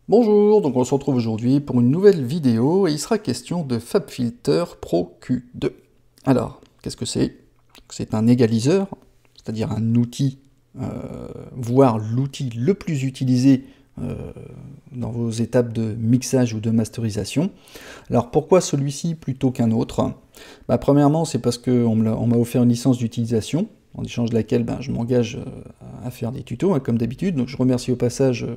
Bonjour, donc on se retrouve aujourd'hui pour une nouvelle vidéo et il sera question de FabFilter Pro Q2. Alors, qu'est-ce que c'est? C'est un égaliseur, c'est-à-dire un outil, voire l'outil le plus utilisé dans vos étapes de mixage ou de masterisation. Alors pourquoi celui-ci plutôt qu'un autre? Premièrement, c'est parce qu'on m'a offert une licence d'utilisation, en échange de laquelle je m'engage à faire des tutos, comme d'habitude. Donc je remercie au passage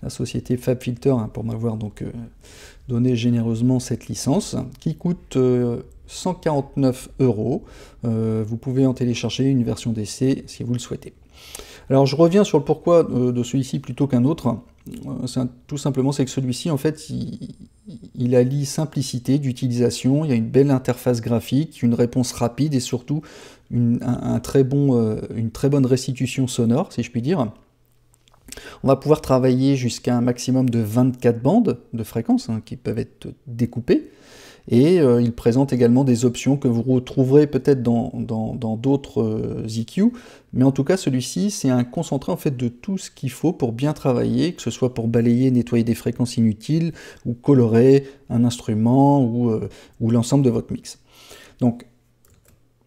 la société FabFilter pour m'avoir donc donné généreusement cette licence, qui coûte 149 €. Vous pouvez en télécharger une version d'essai si vous le souhaitez. Alors je reviens sur le pourquoi de celui-ci plutôt qu'un autre. Tout simplement, c'est que celui-ci, en fait, il allie simplicité d'utilisation, il y a une belle interface graphique, une réponse rapide et surtout une très bonne restitution sonore, si je puis dire. On va pouvoir travailler jusqu'à un maximum de 24 bandes de fréquences qui peuvent être découpées. Et il présente également des options que vous retrouverez peut-être dans d'autres EQ, mais en tout cas celui-ci c'est un concentré en fait de tout ce qu'il faut pour bien travailler, que ce soit pour balayer, nettoyer des fréquences inutiles, ou colorer un instrument, ou l'ensemble de votre mix. Donc,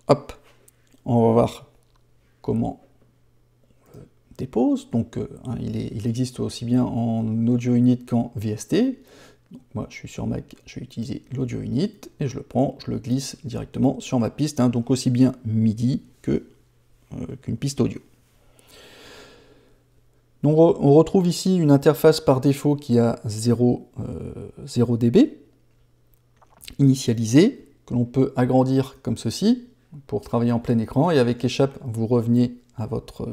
hop, on va voir comment on dépose. Donc il existe aussi bien en audio unit qu'en VST. Donc moi je suis sur Mac, je vais utiliser l'audio unit et je le prends, je le glisse directement sur ma piste, donc aussi bien MIDI qu'une piste audio. Donc on retrouve ici une interface par défaut qui a 0 dB, initialisée, que l'on peut agrandir comme ceci pour travailler en plein écran, et avec échappe vous revenez à votre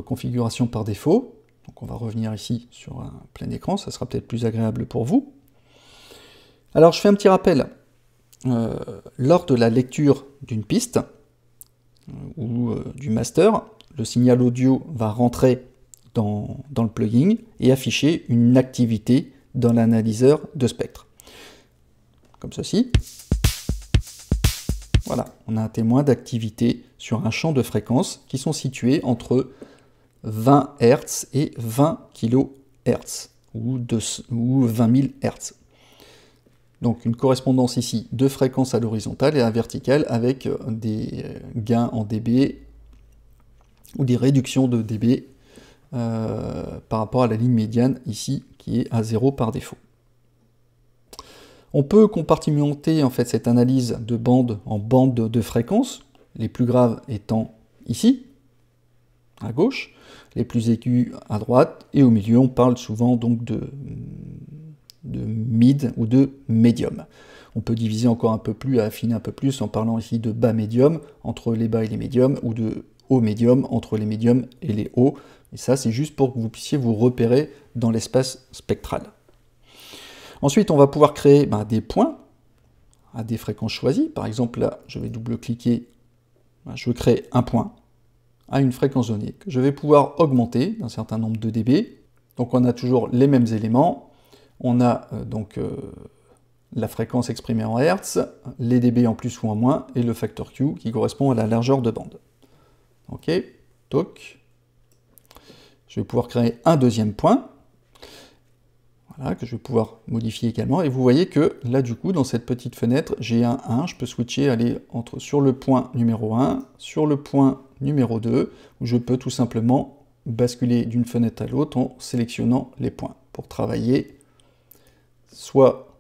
configuration par défaut. Donc on va revenir ici sur un plein écran, ça sera peut-être plus agréable pour vous. Alors je fais un petit rappel. Lors de la lecture d'une piste ou du master, le signal audio va rentrer dans le plugin et afficher une activité dans l'analyseur de spectre. Comme ceci. Voilà, on a un témoin d'activité sur un champ de fréquences qui sont situés entre 20 Hz et 20 kHz, ou 20 000 Hz. Donc une correspondance ici de fréquence à l'horizontale et à la verticale avec des gains en dB ou des réductions de dB par rapport à la ligne médiane ici qui est à 0 par défaut. On peut compartimenter en fait cette analyse de bandes en bandes de fréquences, les plus graves étant ici, à gauche, les plus aigus à droite, et au milieu on parle souvent donc de mid ou de médium. On peut diviser encore un peu plus, affiner un peu plus en parlant ici de bas médium entre les bas et les médiums, ou de haut médium entre les médiums et les hauts. Et ça c'est juste pour que vous puissiez vous repérer dans l'espace spectral. Ensuite on va pouvoir créer des points à des fréquences choisies. Par exemple là je vais double-cliquer, je crée un point à une fréquence donnée, que je vais pouvoir augmenter d'un certain nombre de dB. Donc on a toujours les mêmes éléments, on a la fréquence exprimée en Hertz, les dB en plus ou en moins, et le facteur Q qui correspond à la largeur de bande. Ok, toc. Je vais pouvoir créer un deuxième point, voilà, que je vais pouvoir modifier également, et vous voyez que là du coup dans cette petite fenêtre j'ai un 1, je peux switcher, aller sur le point numéro 1, sur le point numéro 2, où je peux tout simplement basculer d'une fenêtre à l'autre en sélectionnant les points, pour travailler soit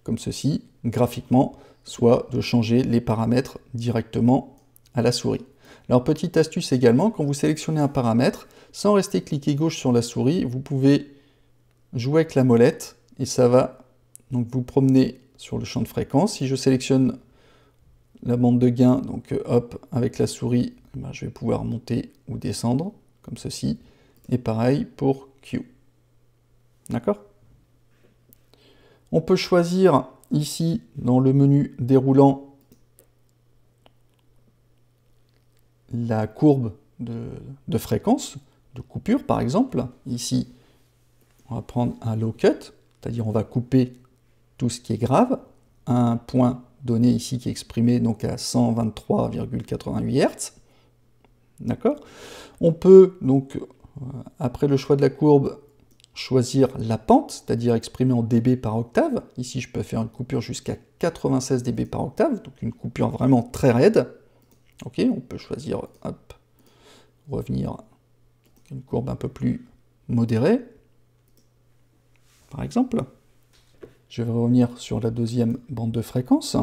comme ceci, graphiquement, soit de changer les paramètres directement à la souris. Alors petite astuce également, quand vous sélectionnez un paramètre, sans rester cliquer gauche sur la souris, vous pouvez jouer avec la molette, et ça va donc vous promener sur le champ de fréquence. Si je sélectionne la bande de gain, donc hop, avec la souris, je vais pouvoir monter ou descendre, comme ceci, et pareil pour Q. D'accord? On peut choisir ici, dans le menu déroulant, la courbe de fréquence, de coupure par exemple. Ici, on va prendre un low cut, c'est-à-dire on va couper tout ce qui est grave, un point donné ici qui est exprimé donc à 123,88 Hz. D'accord? On peut donc, après le choix de la courbe, choisir la pente, c'est-à-dire exprimée en dB par octave. Ici, je peux faire une coupure jusqu'à 96 dB par octave, donc une coupure vraiment très raide. Ok, on peut choisir, hop, revenir une courbe un peu plus modérée, par exemple. Je vais revenir sur la deuxième bande de fréquence.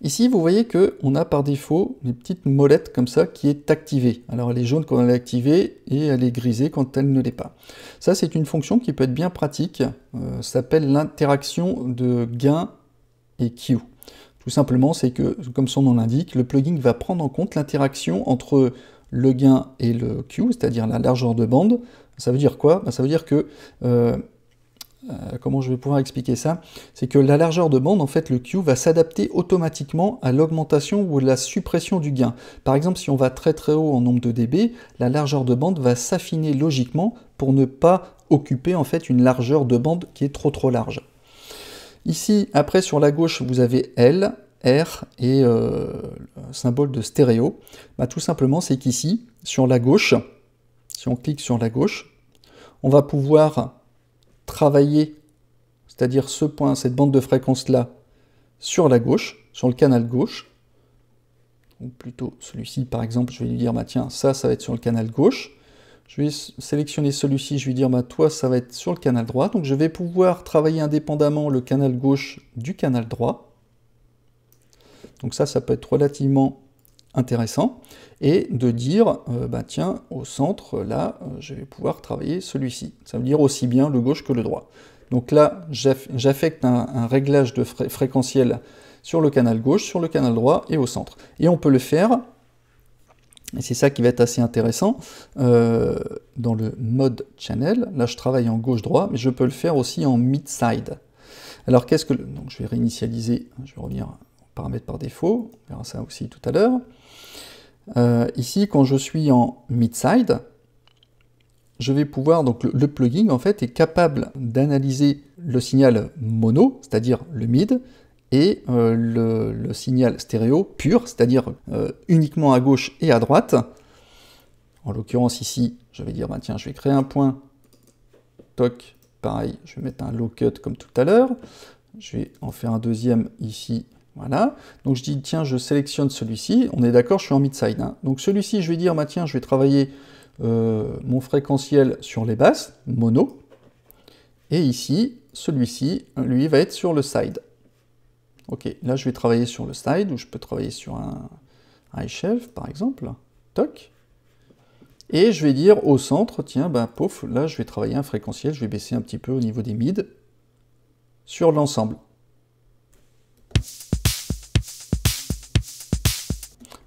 Ici, vous voyez qu'on a par défaut une petite molette comme ça qui est activée. Alors elle est jaune quand elle est activée et elle est grisée quand elle ne l'est pas. Ça, c'est une fonction qui peut être bien pratique. Ça s'appelle l'interaction de gain et Q. Tout simplement, c'est que, comme son nom l'indique, le plugin va prendre en compte l'interaction entre le gain et le Q, c'est-à-dire la largeur de bande. Ça veut dire quoi? Ça veut dire que... comment je vais pouvoir expliquer ça? C'est que la largeur de bande, en fait, le Q va s'adapter automatiquement à l'augmentation ou la suppression du gain. Par exemple, si on va très très haut en nombre de dB, la largeur de bande va s'affiner logiquement pour ne pas occuper en fait une largeur de bande qui est trop large. Ici, après, sur la gauche, vous avez L, R et le symbole de stéréo. Tout simplement, c'est qu'ici, sur la gauche, si on clique sur la gauche, on va pouvoir travailler, c'est-à-dire ce point, cette bande de fréquence-là, sur la gauche, sur le canal gauche, ou plutôt celui-ci par exemple, je vais lui dire, tiens, ça va être sur le canal gauche, je vais sélectionner celui-ci, je vais lui dire, toi, ça va être sur le canal droit, donc je vais pouvoir travailler indépendamment le canal gauche du canal droit, donc ça peut être relativement intéressant, et de dire, tiens, au centre, là, je vais pouvoir travailler celui-ci. Ça veut dire aussi bien le gauche que le droit. Donc là, j'affecte un réglage de fréquentiel sur le canal gauche, sur le canal droit et au centre. Et on peut le faire, et c'est ça qui va être assez intéressant, dans le mode channel. Là, je travaille en gauche-droit, mais je peux le faire aussi en mid-side. Alors, qu'est-ce que... Donc, je vais réinitialiser, je vais revenir aux paramètres par défaut, on verra ça aussi tout à l'heure. Ici, quand je suis en mid-side, je vais pouvoir, donc le plugin en fait est capable d'analyser le signal mono, c'est-à-dire le mid, et le signal stéréo pur, c'est-à-dire uniquement à gauche et à droite. En l'occurrence ici, je vais dire, tiens, je vais créer un point, toc, pareil, je vais mettre un low cut comme tout à l'heure, je vais en faire un deuxième ici. Voilà, donc je dis, tiens, je sélectionne celui-ci, on est d'accord, je suis en mid-side. Donc celui-ci, je vais dire, tiens, je vais travailler mon fréquentiel sur les basses, mono, et ici, celui-ci, lui, va être sur le side. Ok, là, je vais travailler sur le side, ou je peux travailler sur un high shelf, par exemple, toc, et je vais dire au centre, tiens, pouf, là, je vais travailler un fréquentiel, je vais baisser un petit peu au niveau des mids, sur l'ensemble.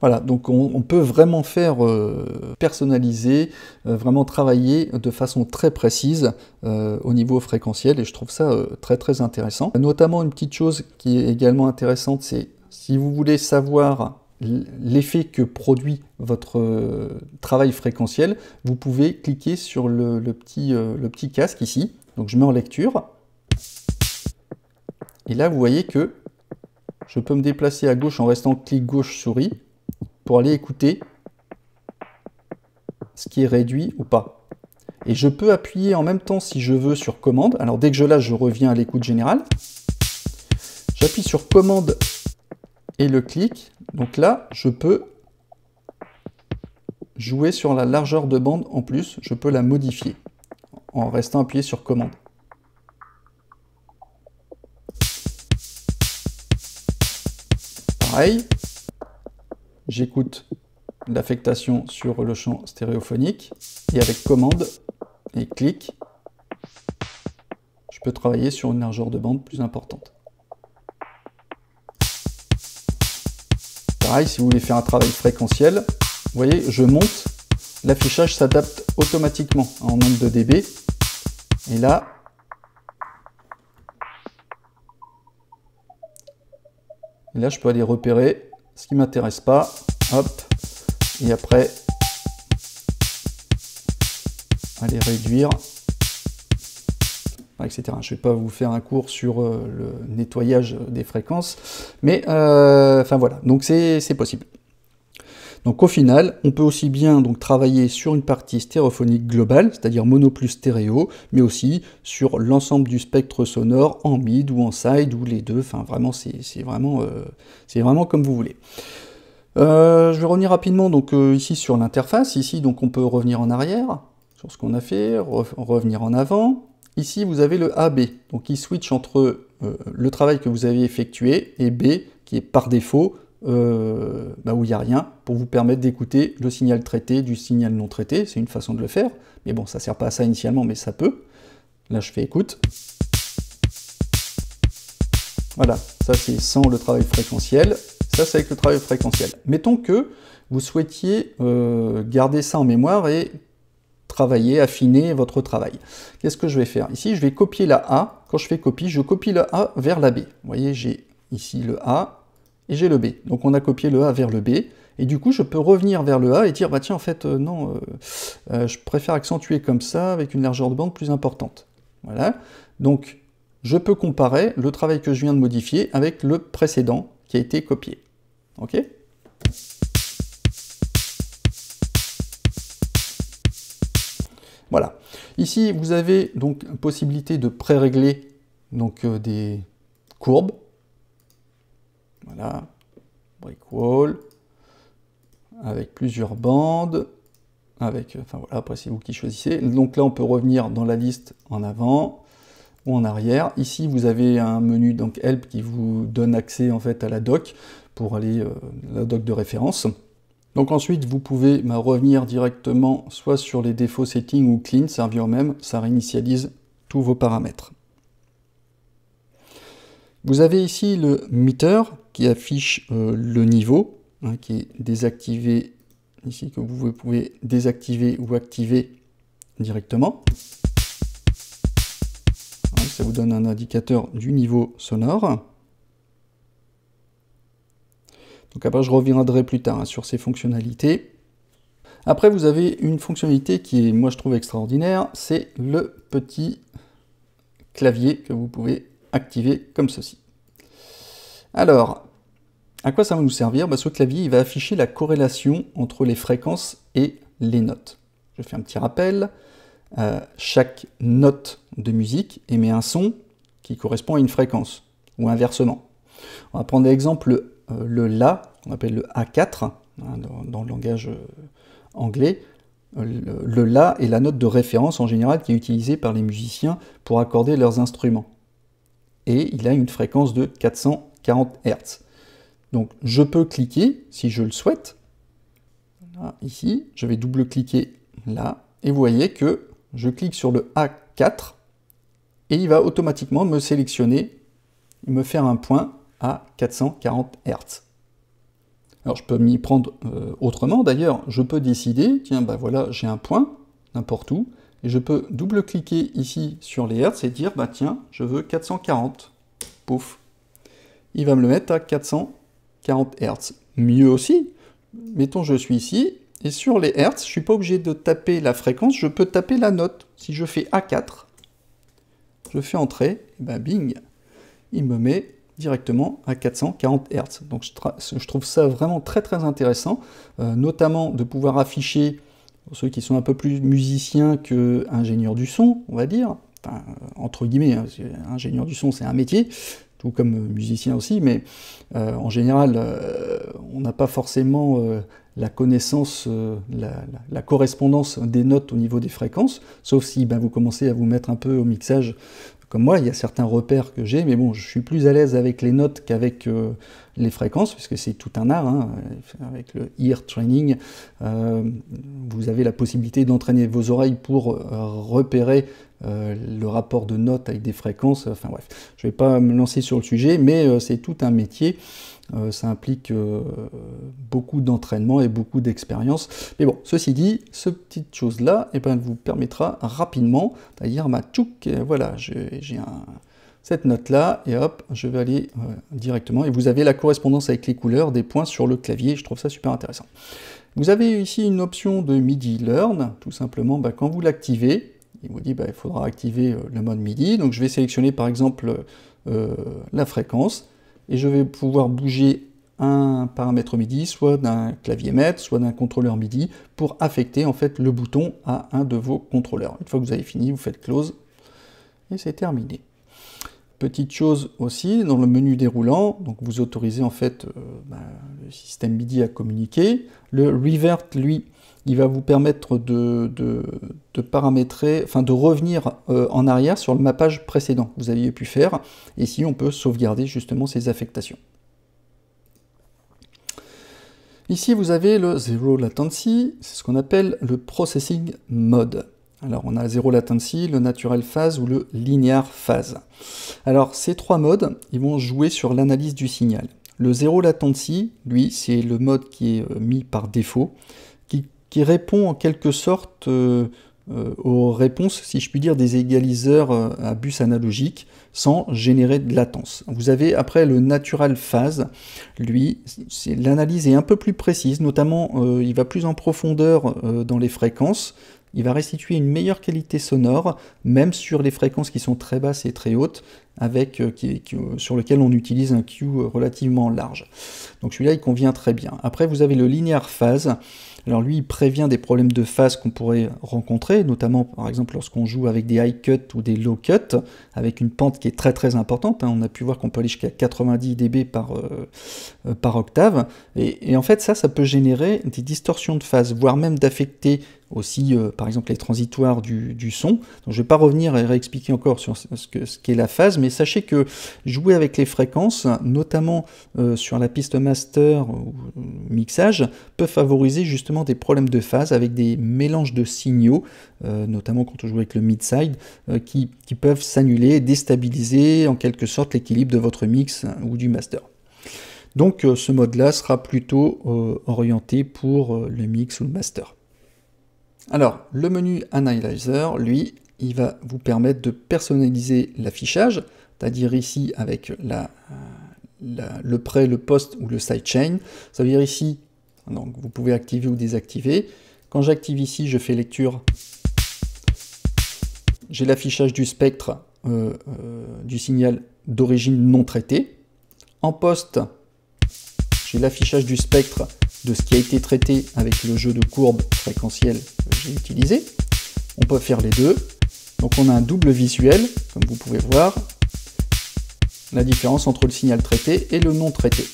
Voilà, donc on peut vraiment faire personnaliser, vraiment travailler de façon très précise au niveau fréquentiel, et je trouve ça très très intéressant. Notamment une petite chose qui est également intéressante, c'est si vous voulez savoir l'effet que produit votre travail fréquentiel, vous pouvez cliquer sur le petit casque ici, donc je mets en lecture, et là vous voyez que je peux me déplacer à gauche en restant clic gauche souris, pour aller écouter ce qui est réduit ou pas. Et je peux appuyer en même temps si je veux sur commande. Alors dès que je lâche, je reviens à l'écoute générale. J'appuie sur commande et le clic. Donc là, je peux jouer sur la largeur de bande en plus. Je peux la modifier en restant appuyé sur commande. Pareil. J'écoute l'affectation sur le champ stéréophonique et avec commande et clic, je peux travailler sur une largeur de bande plus importante. Pareil, si vous voulez faire un travail fréquentiel, vous voyez, je monte, l'affichage s'adapte automatiquement en nombre de dB. Et là, je peux aller repérer ce qui ne m'intéresse pas, hop, et après, aller réduire etc. Je ne vais pas vous faire un cours sur le nettoyage des fréquences, mais enfin voilà, donc c'est possible. Donc au final, on peut aussi bien donc travailler sur une partie stéréophonique globale, c'est-à-dire mono plus stéréo, mais aussi sur l'ensemble du spectre sonore en mid ou en side ou les deux. Enfin vraiment, c'est vraiment comme vous voulez. Je vais revenir rapidement donc ici sur l'interface. Ici donc on peut revenir en arrière sur ce qu'on a fait, revenir en avant. Ici vous avez le AB, donc il switch entre le travail que vous avez effectué et B qui est par défaut où il n'y a rien, pour vous permettre d'écouter le signal traité du signal non traité. C'est une façon de le faire, mais bon, ça ne sert pas à ça initialement, mais ça peut. Là, je fais écoute. Voilà, ça c'est sans le travail fréquentiel, ça c'est avec le travail fréquentiel. Mettons que vous souhaitiez garder ça en mémoire et travailler, affiner votre travail. Qu'est-ce que je vais faire? Ici, je vais copier la A. Quand je fais copie, je copie le A vers la B. Vous voyez, j'ai ici le A, et j'ai le B. Donc on a copié le A vers le B, et du coup je peux revenir vers le A et dire, bah tiens, en fait, non, je préfère accentuer comme ça, avec une largeur de bande plus importante. Voilà, donc je peux comparer le travail que je viens de modifier avec le précédent qui a été copié. Ok? Voilà. Ici, vous avez donc possibilité de pré-régler donc des courbes. Voilà, brick wall, avec plusieurs bandes, avec, enfin voilà, après c'est vous qui choisissez. Donc là on peut revenir dans la liste en avant ou en arrière. Ici vous avez un menu donc help qui vous donne accès en fait à la doc pour aller la doc de référence. Donc ensuite vous pouvez revenir directement soit sur les défauts settings ou clean, ça revient au même, ça réinitialise tous vos paramètres. Vous avez ici le meter qui affiche le niveau, hein, qui est désactivé ici, que vous pouvez désactiver ou activer directement. Voilà, ça vous donne un indicateur du niveau sonore. Donc après je reviendrai plus tard hein, sur ces fonctionnalités. Après vous avez une fonctionnalité qui est, moi je trouve extraordinaire, c'est le petit clavier que vous pouvez activer comme ceci. Alors, à quoi ça va nous servir? Ce clavier il va afficher la corrélation entre les fréquences et les notes. Je fais un petit rappel. Chaque note de musique émet un son qui correspond à une fréquence, ou inversement. On va prendre l'exemple le La, on appelle le A4, hein, dans le langage anglais. Le La est la note de référence en général qui est utilisée par les musiciens pour accorder leurs instruments. Et il a une fréquence de 440 Hz. Donc je peux cliquer, si je le souhaite, là, ici, je vais double-cliquer là, et vous voyez que je clique sur le A4, et il va automatiquement me sélectionner, me faire un point à 440 Hz. Alors je peux m'y prendre autrement, d'ailleurs, je peux décider, tiens, bah voilà, j'ai un point, n'importe où, et je peux double-cliquer ici sur les Hertz et dire, bah tiens, je veux 440, pouf, il va me le mettre à 440 Hz. Mieux aussi, mettons je suis ici, et sur les Hertz, je ne suis pas obligé de taper la fréquence, je peux taper la note. Si je fais A4, je fais entrer, et ben bing, il me met directement à 440 Hz. Donc je trouve ça vraiment très très intéressant, notamment de pouvoir afficher, pour ceux qui sont un peu plus musiciens que ingénieurs du son, on va dire, enfin, entre guillemets, hein, ingénieur du son c'est un métier, tout comme musicien aussi, mais en général, on n'a pas forcément la connaissance, la correspondance des notes au niveau des fréquences, sauf si vous commencez à vous mettre un peu au mixage. Comme moi, il y a certains repères que j'ai, mais bon, je suis plus à l'aise avec les notes qu'avec les fréquences, puisque c'est tout un art, hein, avec le ear training, vous avez la possibilité d'entraîner vos oreilles pour repérer le rapport de notes avec des fréquences, enfin bref, je ne vais pas me lancer sur le sujet, mais c'est tout un métier, ça implique beaucoup d'entraînement et beaucoup d'expérience. Mais bon, ceci dit, ce petite chose-là vous permettra rapidement, c'est-à-dire tchouk, voilà, j'ai cette note-là, et hop, je vais aller directement, et vous avez la correspondance avec les couleurs des points sur le clavier, je trouve ça super intéressant. Vous avez ici une option de MIDI Learn, tout simplement, quand vous l'activez, il vous dit il faudra activer le mode MIDI. Donc je vais sélectionner par exemple la fréquence, et je vais pouvoir bouger un paramètre MIDI, soit d'un clavier maître, soit d'un contrôleur MIDI, pour affecter en fait le bouton à un de vos contrôleurs. Une fois que vous avez fini, vous faites close, et c'est terminé. Petite chose aussi, dans le menu déroulant, donc vous autorisez en fait le système MIDI à communiquer. Le revert, lui, il va vous permettre de paramétrer, enfin de revenir en arrière sur le mappage précédent que vous aviez pu faire. Et ici, on peut sauvegarder justement ces affectations. Ici, vous avez le Zero Latency, c'est ce qu'on appelle le Processing Mode. Alors, on a le Zero Latency, le Natural Phase ou le Linear Phase. Alors, ces trois modes, ils vont jouer sur l'analyse du signal. Le Zero Latency, lui, c'est le mode qui est mis par défaut, qui répond en quelque sorte aux réponses, si je puis dire, des égaliseurs à bus analogique, sans générer de latence. Vous avez après le Natural Phase, lui, l'analyse est un peu plus précise, notamment il va plus en profondeur dans les fréquences, il va restituer une meilleure qualité sonore, même sur les fréquences qui sont très basses et très hautes, avec, sur lequel on utilise un Q relativement large. Donc celui-là, il convient très bien. Après, vous avez le Linear Phase. Alors lui, il prévient des problèmes de phase qu'on pourrait rencontrer, notamment par exemple lorsqu'on joue avec des high cut ou des low cut, avec une pente qui est très très importante. On a pu voir qu'on peut aller jusqu'à 90 dB par octave. Et en fait, ça peut générer des distorsions de phase, voire même d'affecter aussi, par exemple, les transitoires du son. Donc, je ne vais pas revenir et réexpliquer encore sur ce qu'est la phase, mais sachez que jouer avec les fréquences, notamment sur la piste master ou mixage, peut favoriser justement des problèmes de phase avec des mélanges de signaux, notamment quand on joue avec le mid-side, qui peuvent s'annuler, déstabiliser en quelque sorte l'équilibre de votre mix ou du master. Donc ce mode-là sera plutôt orienté pour le mix ou le master. Alors, le menu Analyzer, lui, il va vous permettre de personnaliser l'affichage, c'est-à-dire ici avec le pré, le post ou le sidechain. Ça veut dire ici, donc vous pouvez activer ou désactiver. Quand j'active ici, je fais lecture. J'ai l'affichage du spectre du signal d'origine non traité. En post, j'ai l'affichage du spectre de ce qui a été traité avec le jeu de courbes fréquentielles que j'ai utilisé. On peut faire les deux. Donc on a un double visuel, comme vous pouvez voir, la différence entre le signal traité et le non traité.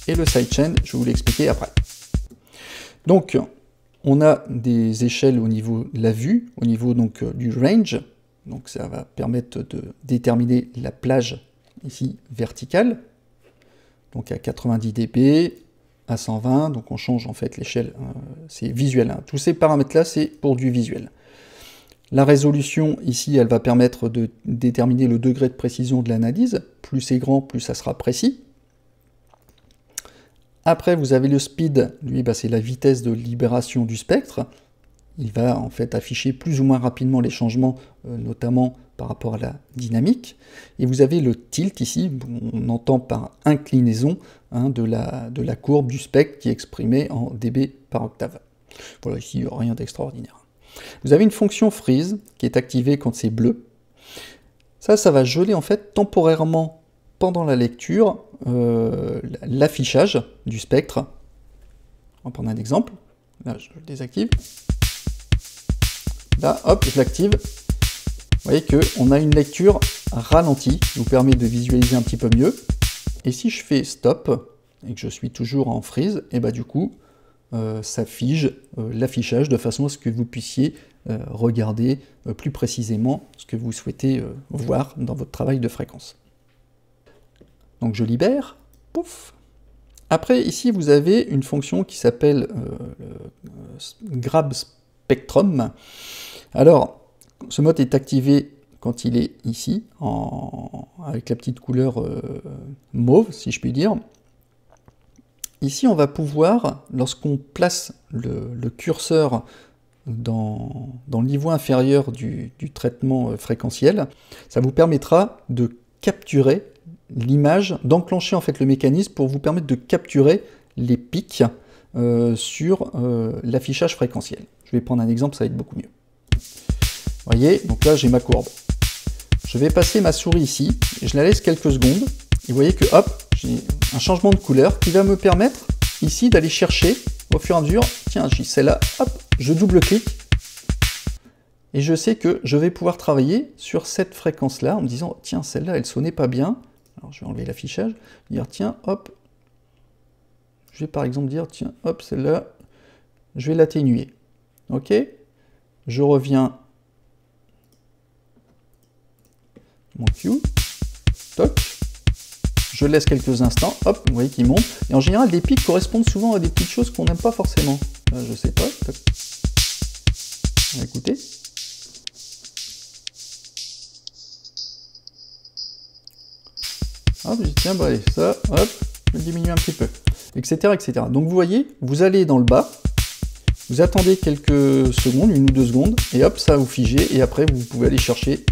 Et le sidechain, je vais vous l'expliquer après. Donc on a des échelles au niveau de la vue, au niveau donc du range. Donc ça va permettre de déterminer la plage ici verticale. Donc à 90 dB, à 120, donc on change en fait l'échelle, c'est visuel. Tous ces paramètres-là, c'est pour du visuel. La résolution, ici, elle va permettre de déterminer le degré de précision de l'analyse. Plus c'est grand, plus ça sera précis. Après, vous avez le speed, lui, c'est la vitesse de libération du spectre. Il va en fait afficher plus ou moins rapidement les changements, notamment par rapport à la dynamique. Et vous avez le tilt ici, on entend par inclinaison de la courbe du spectre qui est exprimée en dB par octave. Voilà, ici, rien d'extraordinaire. Vous avez une fonction freeze qui est activée quand c'est bleu. Ça va geler en fait temporairement pendant la lecture l'affichage du spectre. On va prendre un exemple. Là, je le désactive. Là, hop, je l'active. Vous voyez qu'on a une lecture ralentie, qui vous permet de visualiser un petit peu mieux. Et si je fais stop, et que je suis toujours en freeze, et du coup, ça fige l'affichage de façon à ce que vous puissiez regarder plus précisément ce que vous souhaitez voir dans votre travail de fréquence. Donc je libère, pouf. Après, ici, vous avez une fonction qui s'appelle Grab Spectrum. Alors, ce mode est activé quand il est ici, avec la petite couleur mauve, si je puis dire. Ici, on va pouvoir, lorsqu'on place le curseur dans le niveau inférieur du traitement fréquentiel, ça vous permettra de capturer l'image, d'enclencher en fait le mécanisme pour vous permettre de capturer les pics sur l'affichage fréquentiel. Je vais prendre un exemple, ça va être beaucoup mieux. Vous voyez, donc là j'ai ma courbe. Je vais passer ma souris ici, et je la laisse quelques secondes, et vous voyez que hop, j'ai un changement de couleur qui va me permettre ici d'aller chercher au fur et à mesure, tiens, j'ai celle-là, hop, je double-clique, et je sais que je vais pouvoir travailler sur cette fréquence-là en me disant, tiens, celle-là, elle sonnait pas bien, alors je vais enlever l'affichage, dire, tiens, hop, je vais par exemple dire, tiens, hop, celle-là, je vais l'atténuer, ok, je reviens, mon cue, toc, je laisse quelques instants, hop, vous voyez qu'il monte, et en général, les pics correspondent souvent à des petites choses qu'on n'aime pas forcément, je sais pas, toc. On va écouter. Hop, je dis, tiens, bah, allez, ça, hop, je vais diminuer un petit peu, etc., etc. Donc vous voyez, vous allez dans le bas, vous attendez quelques secondes, 1 ou 2 secondes, et hop, ça vous figez, et après vous pouvez aller chercher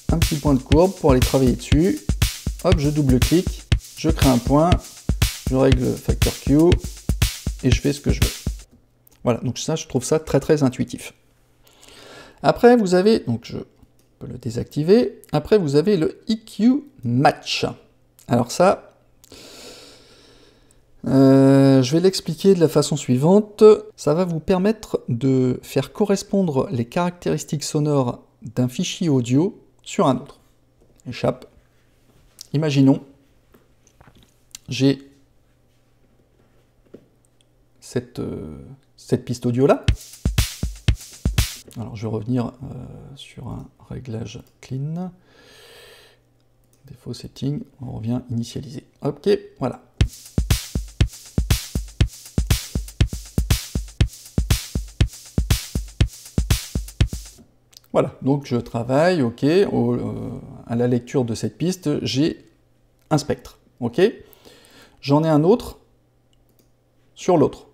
un petit point de courbe pour aller travailler dessus. Hop, je double-clique, je crée un point, je règle le factor Q, et je fais ce que je veux. Voilà, donc ça, je trouve ça très très intuitif. Après, vous avez, donc je peux le désactiver, après vous avez le EQ Match. Alors ça, je vais l'expliquer de la façon suivante. Ça va vous permettre de faire correspondre les caractéristiques sonores d'un fichier audio sur un autre. Échappe. Imaginons, j'ai cette piste audio-là. Alors je vais revenir sur un réglage clean. Défaut setting, on revient initialiser. Ok, voilà. Voilà, donc je travaille, ok, à la lecture de cette piste, j'ai un spectre, ok. J'en ai un autre sur l'autre.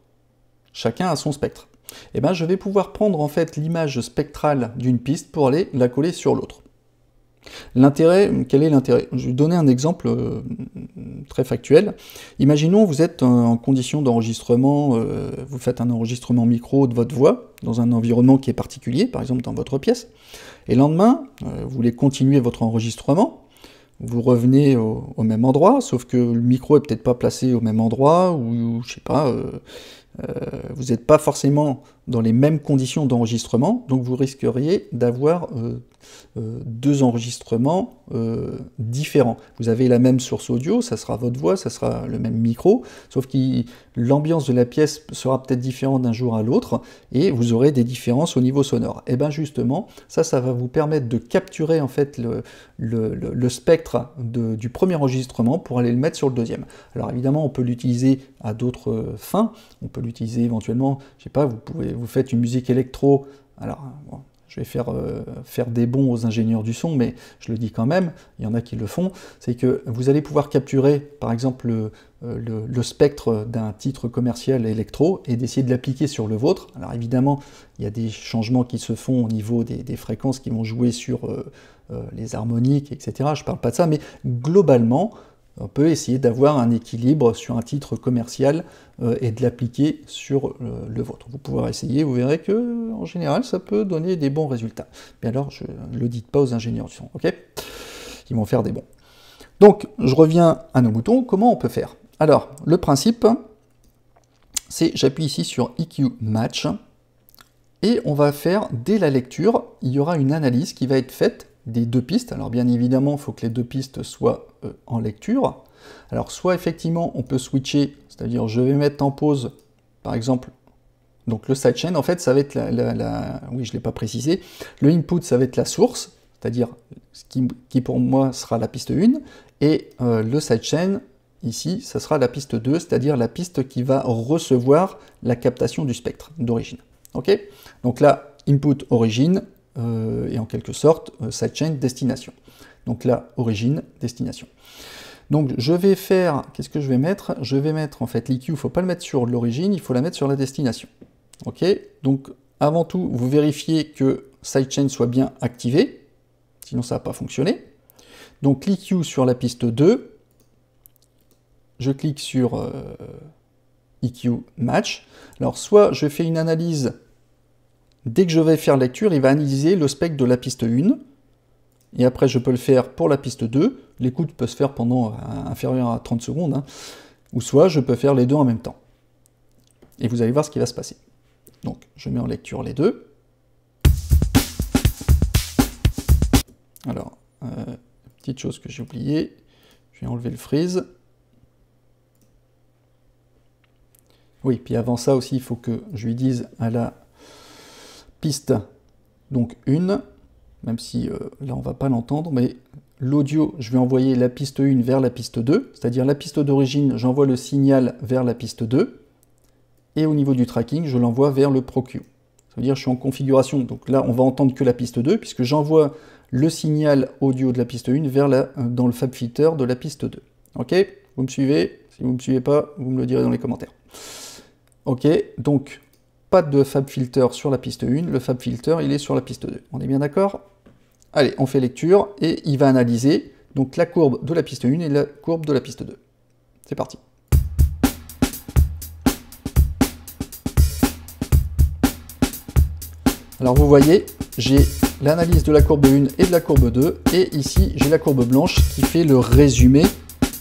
Chacun a son spectre. Et bien je vais pouvoir prendre en fait l'image spectrale d'une piste pour aller la coller sur l'autre. L'intérêt, quel est l'intérêt? Je vais donner un exemple très factuel. Imaginons vous êtes en condition d'enregistrement, vous faites un enregistrement micro de votre voix dans un environnement qui est particulier, par exemple dans votre pièce, et le lendemain, vous voulez continuer votre enregistrement, vous revenez au même endroit, sauf que le micro est peut-être pas placé au même endroit, ou je sais pas, vous n'êtes pas forcément dans les mêmes conditions d'enregistrement, donc vous risqueriez d'avoir deux enregistrements différents. Vous avez la même source audio, ça sera votre voix, ça sera le même micro, sauf que l'ambiance de la pièce sera peut-être différente d'un jour à l'autre, et vous aurez des différences au niveau sonore. Et bien justement, ça va vous permettre de capturer en fait le spectre du premier enregistrement pour aller le mettre sur le deuxième. Alors évidemment, on peut l'utiliser à d'autres fins, on peut l'utiliser éventuellement, je sais pas, vous faites une musique électro, alors bon, je vais faire des bons aux ingénieurs du son, mais je le dis quand même, il y en a qui le font, c'est que vous allez pouvoir capturer, par exemple, le spectre d'un titre commercial électro et d'essayer de l'appliquer sur le vôtre. Alors évidemment, il y a des changements qui se font au niveau des fréquences qui vont jouer sur les harmoniques, etc. Je ne parle pas de ça, mais globalement, on peut essayer d'avoir un équilibre sur un titre commercial et de l'appliquer sur le vôtre. Vous pouvez essayer, vous verrez que en général, ça peut donner des bons résultats. Mais alors, je ne le dis pas aux ingénieurs du son, ok? Ils vont faire des bons. Donc, je reviens à nos moutons. Comment on peut faire? Alors, le principe, c'est j'appuie ici sur EQ Match et on va faire, dès la lecture, il y aura une analyse qui va être faite des deux pistes. Alors bien évidemment, il faut que les deux pistes soient en lecture. Alors soit effectivement, on peut switcher, c'est-à-dire je vais mettre en pause, par exemple, donc le sidechain, en fait, ça va être oui, je ne l'ai pas précisé, le input, ça va être la source, c'est-à-dire ce qui pour moi sera la piste 1, et le sidechain, ici, ça sera la piste 2, c'est-à-dire la piste qui va recevoir la captation du spectre d'origine. Ok? Donc là, input origine, et en quelque sorte, sidechain destination. Donc là, origine, destination. Donc je vais faire, qu'est-ce que je vais mettre? Je vais mettre en fait l'EQ, il ne faut pas le mettre sur l'origine, il faut la mettre sur la destination. Ok? Donc avant tout, vous vérifiez que sidechain soit bien activé, sinon ça ne va pas fonctionner. Donc l'EQ sur la piste 2, je clique sur EQ Match. Alors soit je fais une analyse dès que je vais faire lecture, il va analyser le spectre de la piste 1, et après je peux le faire pour la piste 2, l'écoute peut se faire pendant inférieur à 30 secondes, hein, ou soit je peux faire les deux en même temps. Et vous allez voir ce qui va se passer. Donc je mets en lecture les deux. Alors, petite chose que j'ai oubliée, je vais enlever le freeze. Oui, puis avant ça aussi, il faut que je lui dise à la piste, donc 1, même si là on va pas l'entendre, mais l'audio, je vais envoyer la piste 1 vers la piste 2, c'est-à-dire la piste d'origine, j'envoie le signal vers la piste 2, et au niveau du tracking, je l'envoie vers le ProQ. Ça veut dire que je suis en configuration, donc là on va entendre que la piste 2, puisque j'envoie le signal audio de la piste 1 vers dans le FabFilter de la piste 2. Ok? Vous me suivez? Si vous ne me suivez pas, vous me le direz dans les commentaires. Ok, donc pas de FabFilter sur la piste 1, le FabFilter il est sur la piste 2. On est bien d'accord? Allez, on fait lecture et il va analyser donc la courbe de la piste 1 et la courbe de la piste 2. C'est parti. Alors vous voyez, j'ai l'analyse de la courbe 1 et de la courbe 2, et ici j'ai la courbe blanche qui fait le résumé,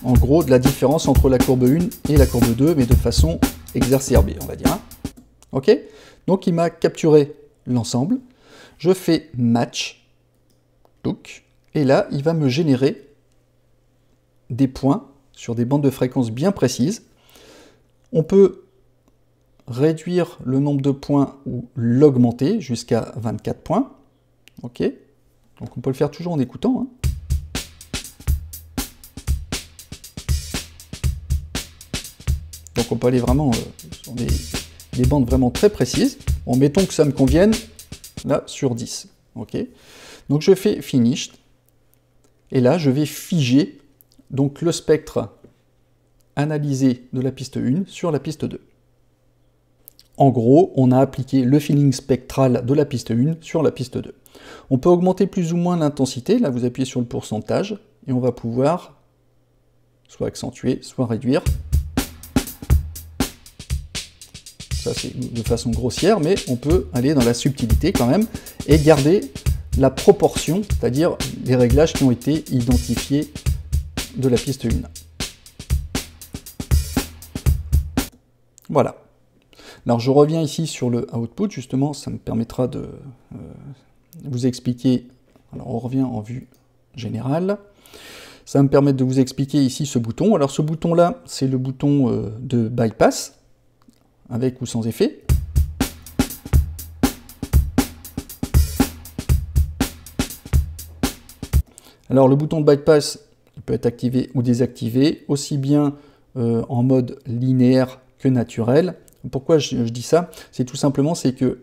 en gros, de la différence entre la courbe 1 et la courbe 2, mais de façon exacerbée, on va dire. Ok? Donc il m'a capturé l'ensemble, je fais match, et là il va me générer des points sur des bandes de fréquences bien précises. On peut réduire le nombre de points ou l'augmenter jusqu'à 24 points. Ok, donc on peut le faire toujours en écoutant. Donc on peut aller vraiment sur des bandes vraiment très précises. Bon, mettons que ça me convienne, là, sur 10. Ok, donc je fais Finish. Et là, je vais figer donc, le spectre analysé de la piste 1 sur la piste 2. En gros, on a appliqué le feeling spectral de la piste 1 sur la piste 2. On peut augmenter plus ou moins l'intensité, là vous appuyez sur le pourcentage, et on va pouvoir soit accentuer, soit réduire. Ça c'est de façon grossière, mais on peut aller dans la subtilité quand même, et garder la proportion, c'est-à-dire les réglages qui ont été identifiés de la piste 1. Voilà. Alors je reviens ici sur le output, justement, ça me permettra de vous expliquer. Alors on revient en vue générale. Ça va me permettre de vous expliquer ici ce bouton. Alors ce bouton-là, c'est le bouton de bypass, avec ou sans effet. Alors le bouton de bypass, il peut être activé ou désactivé, aussi bien en mode linéaire que naturel. Pourquoi je dis ça? C'est tout simplement que,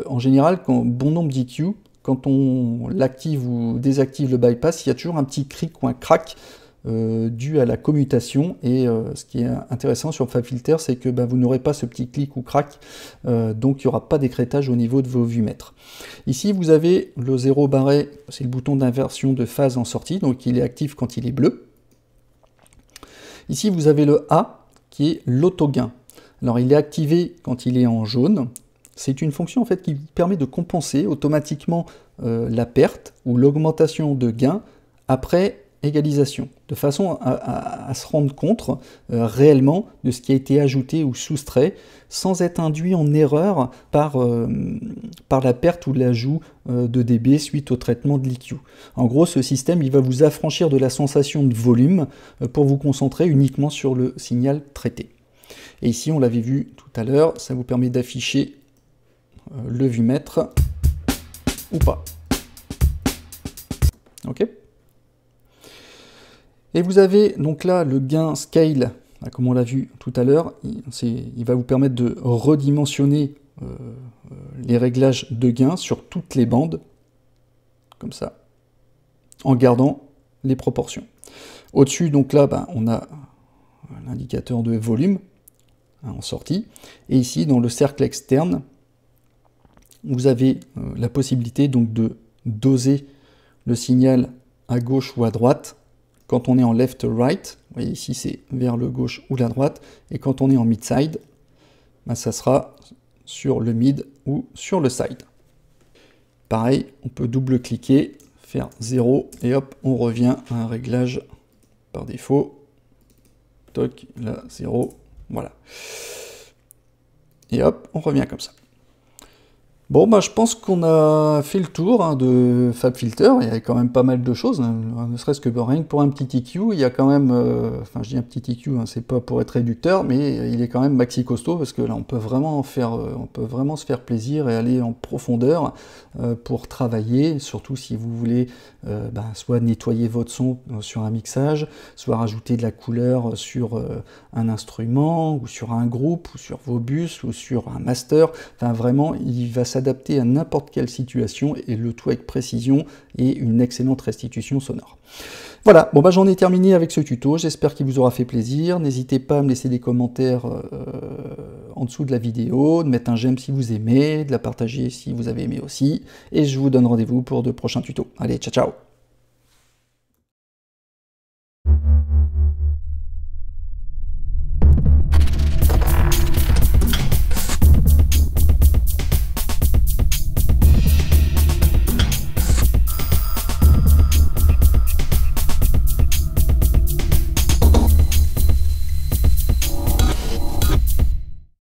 en général, quand bon nombre d'EQ, quand on l'active ou désactive le bypass, il y a toujours un petit cric ou un crack dû à la commutation. Et ce qui est intéressant sur FabFilter, c'est que vous n'aurez pas ce petit clic ou crack, donc il n'y aura pas d'écrêtage au niveau de vos vumètres. Ici, vous avez le 0 barré, c'est le bouton d'inversion de phase en sortie, donc il est actif quand il est bleu. Ici, vous avez le A, qui est l'autogain. Alors il est activé quand il est en jaune. C'est une fonction en fait qui permet de compenser automatiquement la perte ou l'augmentation de gain après égalisation, de façon à se rendre compte réellement de ce qui a été ajouté ou soustrait, sans être induit en erreur par la perte ou l'ajout de dB suite au traitement de l'EQ. En gros, ce système il va vous affranchir de la sensation de volume pour vous concentrer uniquement sur le signal traité. Et ici, on l'avait vu tout à l'heure, ça vous permet d'afficher le vumètre ou pas. Ok. Et vous avez donc là le gain scale, comme on l'a vu tout à l'heure, il va vous permettre de redimensionner les réglages de gain sur toutes les bandes, comme ça, en gardant les proportions. Au-dessus, donc là, on a l'indicateur de volume en sortie, et ici, dans le cercle externe, vous avez la possibilité donc de doser le signal à gauche ou à droite. Quand on est en left-right, vous voyez ici c'est vers le gauche ou la droite, et quand on est en mid-side, ça sera sur le mid ou sur le side. Pareil, on peut double-cliquer, faire 0, et hop, on revient à un réglage par défaut. Toc, là, 0, voilà. Et hop, on revient comme ça. Bon, bah, je pense qu'on a fait le tour hein, de FabFilter. Il y a quand même pas mal de choses, hein. Ne serait-ce que rien que pour un petit EQ, il y a quand même, enfin je dis un petit EQ, hein, c'est pas pour être réducteur, mais il est quand même maxi costaud parce que là on peut vraiment se faire plaisir et aller en profondeur pour travailler, surtout si vous voulez soit nettoyer votre son sur un mixage, soit rajouter de la couleur sur un instrument, ou sur un groupe, ou sur vos bus, ou sur un master. Enfin vraiment, il va s'adapter à n'importe quelle situation, et le tout avec précision et une excellente restitution sonore. Voilà, bon bah j'en ai terminé avec ce tuto, j'espère qu'il vous aura fait plaisir. N'hésitez pas à me laisser des commentaires en dessous de la vidéo, de mettre un j'aime si vous aimez, de la partager si vous avez aimé aussi, et je vous donne rendez-vous pour de prochains tutos. Allez, ciao ciao!